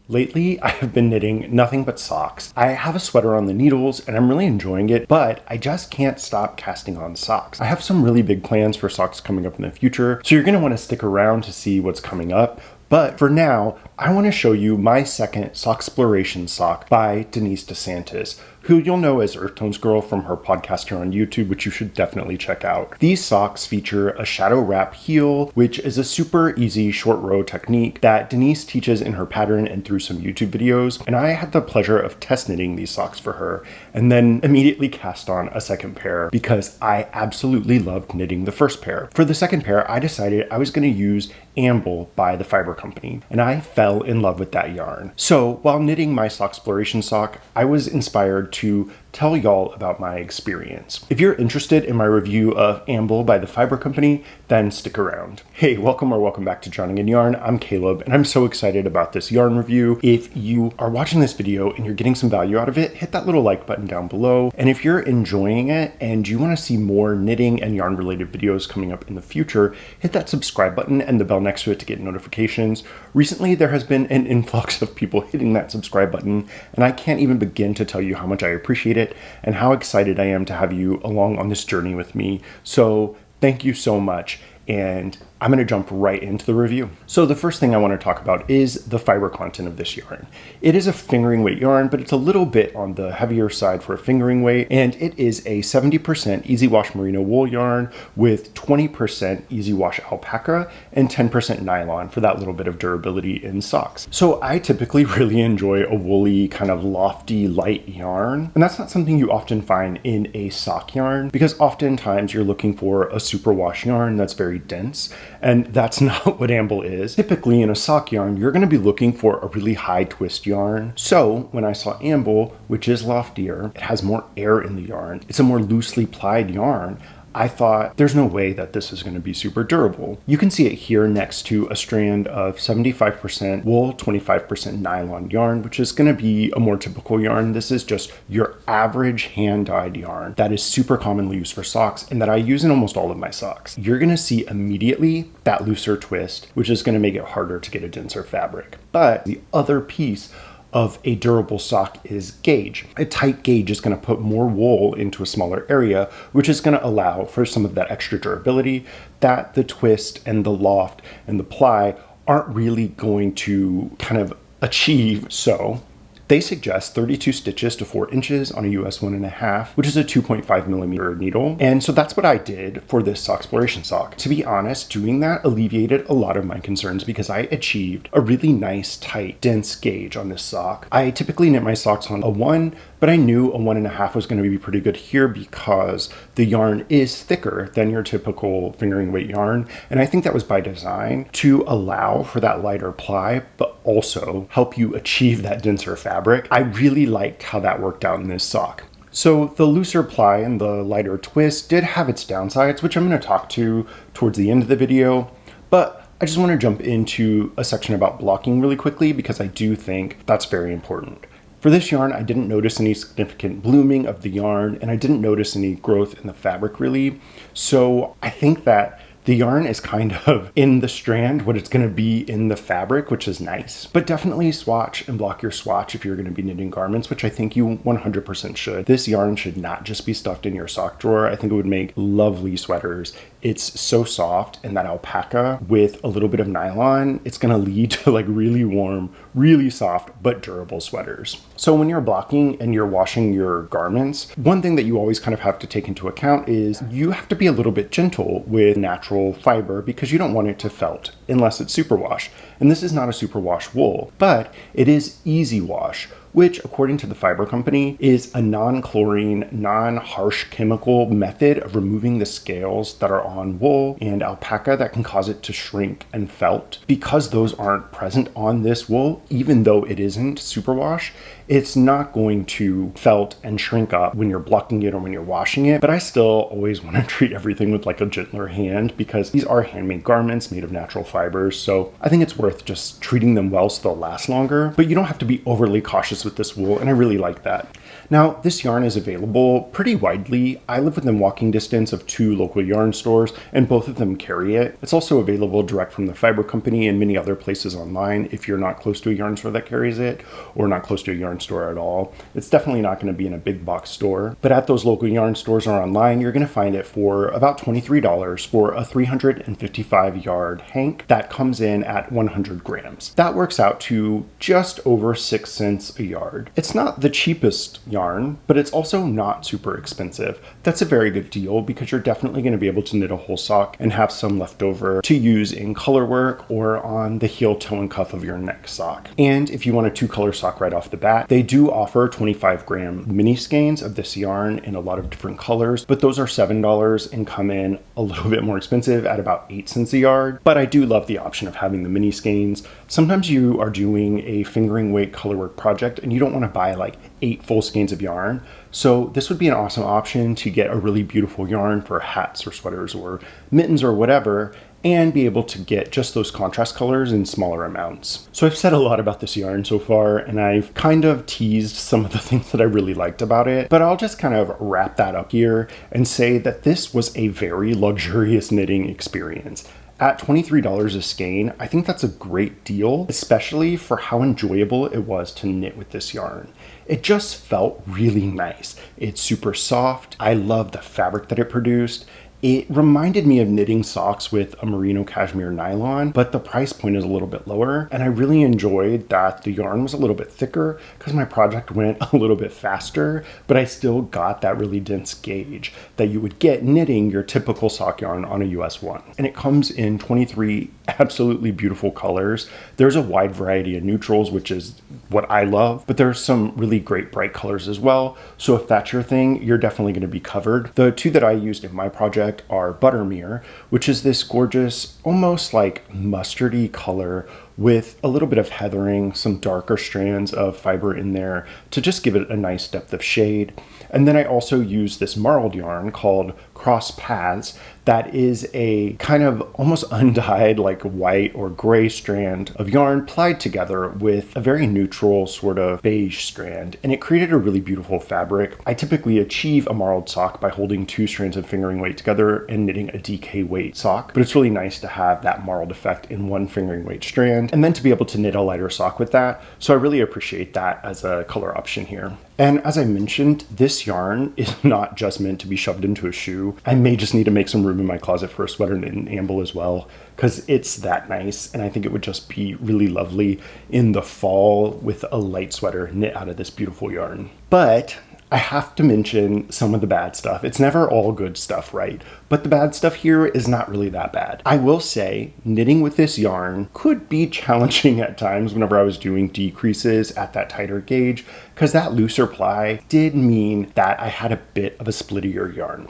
Lately, I have been knitting nothing but socks. I have a sweater on the needles and I'm really enjoying it, but I just can't stop casting on socks. I have some really big plans for socks coming up in the future, so you're going to want to stick around to see what's coming up. But for now, I want to show you my second Soxploration sock by Denise DeSantis, who you'll know as Earth Tones Girl from her podcast here on YouTube, which you should definitely check out. These socks feature a shadow wrap heel, which is a super easy short row technique that Denise teaches in her pattern and through some YouTube videos. And I had the pleasure of test knitting these socks for her and then immediately cast on a second pair because I absolutely loved knitting the first pair. For the second pair, I decided I was going to use Amble by the Fibre Company, and I fell in love with that yarn. So while knitting my Soxploration sock, I was inspired to tell y'all about my experience. If you're interested in my review of Amble by the Fibre Company, then stick around. Hey, welcome back to Drowning in Yarn. I'm Caleb, and I'm so excited about this yarn review. If you are watching this video and you're getting some value out of it, hit that little like button down below. And if you're enjoying it and you want to see more knitting and yarn related videos coming up in the future, hit that subscribe button and the bell next to it to get notifications. Recently, there has been an influx of people hitting that subscribe button, and I can't even begin to tell you how much I appreciate it and how excited I am to have you along on this journey with me. So thank you so much. And I'm going to jump right into the review. So the first thing I want to talk about is the fiber content of this yarn. It is a fingering weight yarn, but it's a little bit on the heavier side for a fingering weight, and it is a 70% easy wash merino wool yarn with 20% easy wash alpaca and 10% nylon for that little bit of durability in socks. So I typically really enjoy a woolly, kind of lofty, light yarn, and that's not something you often find in a sock yarn because oftentimes you're looking for a superwash yarn that's very dense. And that's not what Amble is. Typically in a sock yarn, you're going to be looking for a really high twist yarn. So when I saw Amble, which is loftier, it has more air in the yarn. It's a more loosely plied yarn. I thought there's no way that this is going to be super durable. You can see it here next to a strand of 75% wool, 25% nylon yarn, which is going to be a more typical yarn. This is just your average hand-dyed yarn that is super commonly used for socks and that I use in almost all of my socks. You're going to see immediately that looser twist, which is going to make it harder to get a denser fabric. But the other piece of a durable sock is gauge. A tight gauge is going to put more wool into a smaller area, which is going to allow for some of that extra durability that the twist and the loft and the ply aren't really going to kind of achieve. So they suggest 32 stitches to 4 inches on a US 1.5, which is a 2.5 millimeter needle. And so that's what I did for this Soxploration sock. To be honest, doing that alleviated a lot of my concerns because I achieved a really nice, tight, dense gauge on this sock. I typically knit my socks on a 1, but I knew a 1.5 was going to be pretty good here because the yarn is thicker than your typical fingering weight yarn. And I think that was by design to allow for that lighter ply, but also help you achieve that denser fabric. I really liked how that worked out in this sock. So the looser ply and the lighter twist did have its downsides, which I'm going to talk to towards the end of the video, but I just want to jump into a section about blocking really quickly because I do think that's very important. For this yarn, I didn't notice any significant blooming of the yarn, and I didn't notice any growth in the fabric really. So I think that the yarn is kind of in the strand what it's going to be in the fabric, which is nice. But definitely swatch and block your swatch if you're going to be knitting garments, which I think you 100% should. This yarn should not just be stuffed in your sock drawer. I think it would make lovely sweaters. It's so soft, and that alpaca with a little bit of nylon, it's going to lead to like really warm, really soft, but durable sweaters. So when you're blocking and you're washing your garments, one thing that you always kind of have to take into account is you have to be a little bit gentle with natural fiber because you don't want it to felt unless it's superwash. And this is not a superwash wool, but it is easy wash, which according to the Fibre Company is a non-chlorine, non-harsh chemical method of removing the scales that are on wool and alpaca that can cause it to shrink and felt. Because those aren't present on this wool, even though it isn't superwash, it's not going to felt and shrink up when you're blocking it or when you're washing it. But I still always want to treat everything with like a gentler hand because these are handmade garments made of natural fibers. So I think it's worth just treating them well so they'll last longer, but you don't have to be overly cautious with this wool, and I really like that. Now, this yarn is available pretty widely. I live within walking distance of 2 local yarn stores, and both of them carry it. It's also available direct from the Fibre Company and many other places online if you're not close to a yarn store that carries it, or not close to a yarn store at all. It's definitely not going to be in a big box store, but at those local yarn stores or online, you're going to find it for about $23 for a 355 yard hank that comes in at 100 grams. That works out to just over 6 cents a yard. It's not the cheapest yarn, but it's also not super expensive. That's a very good deal because you're definitely going to be able to knit a whole sock and have some left over to use in color work or on the heel, toe, and cuff of your next sock. And if you want a 2-color sock right off the bat, they do offer 25-gram mini skeins of this yarn in a lot of different colors, but those are $7 and come in a little bit more expensive at about 8 cents a yard. But I do love the option of having the mini skeins. Sometimes you are doing a fingering weight colorwork project and you don't want to buy like 8 full skeins of yarn. So this would be an awesome option to get a really beautiful yarn for hats or sweaters or mittens or whatever, and be able to get just those contrast colors in smaller amounts. So I've said a lot about this yarn so far, and I've kind of teased some of the things that I really liked about it, but I'll just kind of wrap that up here and say that this was a very luxurious knitting experience. At $23 a skein, I think that's a great deal, especially for how enjoyable it was to knit with this yarn. It just felt really nice. It's super soft. I love the fabric that it produced. It reminded me of knitting socks with a merino cashmere nylon, but the price point is a little bit lower. And I really enjoyed that the yarn was a little bit thicker because my project went a little bit faster, but I still got that really dense gauge that you would get knitting your typical sock yarn on a US 1. And it comes in 23 absolutely beautiful colors. There's a wide variety of neutrals, which is what I love, but there's some really great bright colors as well. So if that's your thing, you're definitely going to be covered. The 2 that I used in my project are Buttermere, which is this gorgeous, almost like mustardy color with a little bit of heathering, some darker strands of fiber in there to just give it a nice depth of shade. And then I also use this marled yarn called Cross Paths that is a kind of almost undyed like white or gray strand of yarn plied together with a very neutral sort of beige strand, and it created a really beautiful fabric. I typically achieve a marled sock by holding 2 strands of fingering weight together and knitting a DK weight sock, but it's really nice to have that marled effect in one fingering weight strand and then to be able to knit a lighter sock with that. So I really appreciate that as a color option here. And as I mentioned, this yarn is not just meant to be shoved into a shoe. I may just need to make some room in my closet for a sweater knit in Amble as well, because it's that nice, and I think it would just be really lovely in the fall with a light sweater knit out of this beautiful yarn. But I have to mention some of the bad stuff. It's never all good stuff, right? But the bad stuff here is not really that bad. I will say knitting with this yarn could be challenging at times whenever I was doing decreases at that tighter gauge, because that looser ply did mean that I had a bit of a splittier yarn.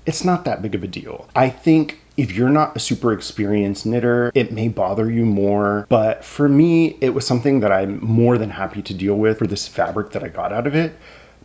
It's not that big of a deal. I think if you're not a super experienced knitter, it may bother you more, but for me, it was something that I'm more than happy to deal with for this fabric that I got out of it.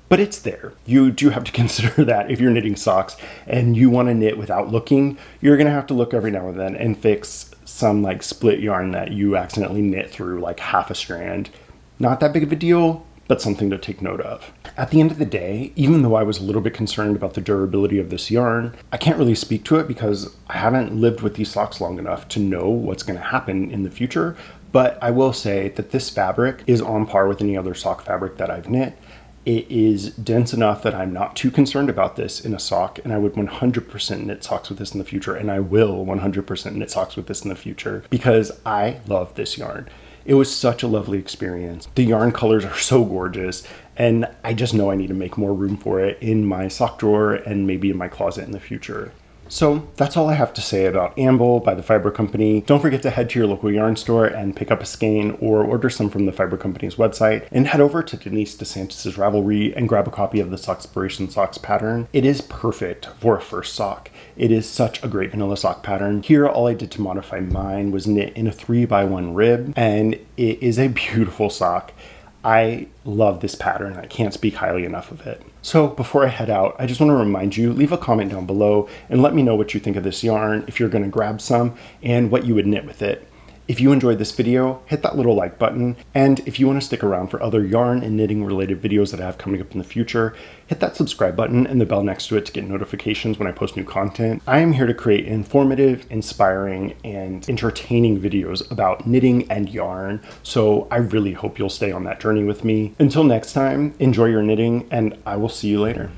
But it's there. You do have to consider that if you're knitting socks and you want to knit without looking, you're going to have to look every now and then and fix some like split yarn that you accidentally knit through like half a strand. Not that big of a deal, but something to take note of. At the end of the day, even though I was a little bit concerned about the durability of this yarn, I can't really speak to it because I haven't lived with these socks long enough to know what's going to happen in the future. But I will say that this fabric is on par with any other sock fabric that I've knit. It is dense enough that I'm not too concerned about this in a sock, and I would 100% knit socks with this in the future, and I will 100% knit socks with this in the future because I love this yarn. It was such a lovely experience. The yarn colors are so gorgeous, and I just know I need to make more room for it in my sock drawer and maybe in my closet in the future. So that's all I have to say about Amble by the Fibre Company. Don't forget to head to your local yarn store and pick up a skein or order some from the Fibre Company's website, and head over to Denise DeSantis' Ravelry and grab a copy of the Soxploration Socks pattern. It is perfect for a first sock. It is such a great vanilla sock pattern. Here, all I did to modify mine was knit in a 3x1 rib, and it is a beautiful sock. I love this pattern. I can't speak highly enough of it. So before I head out, I just want to remind you, leave a comment down below and let me know what you think of this yarn, if you're going to grab some, and what you would knit with it. If you enjoyed this video, hit that little like button. And if you want to stick around for other yarn and knitting related videos that I have coming up in the future, hit that subscribe button and the bell next to it to get notifications when I post new content. I am here to create informative, inspiring, and entertaining videos about knitting and yarn, so I really hope you'll stay on that journey with me. Until next time, enjoy your knitting, and I will see you later.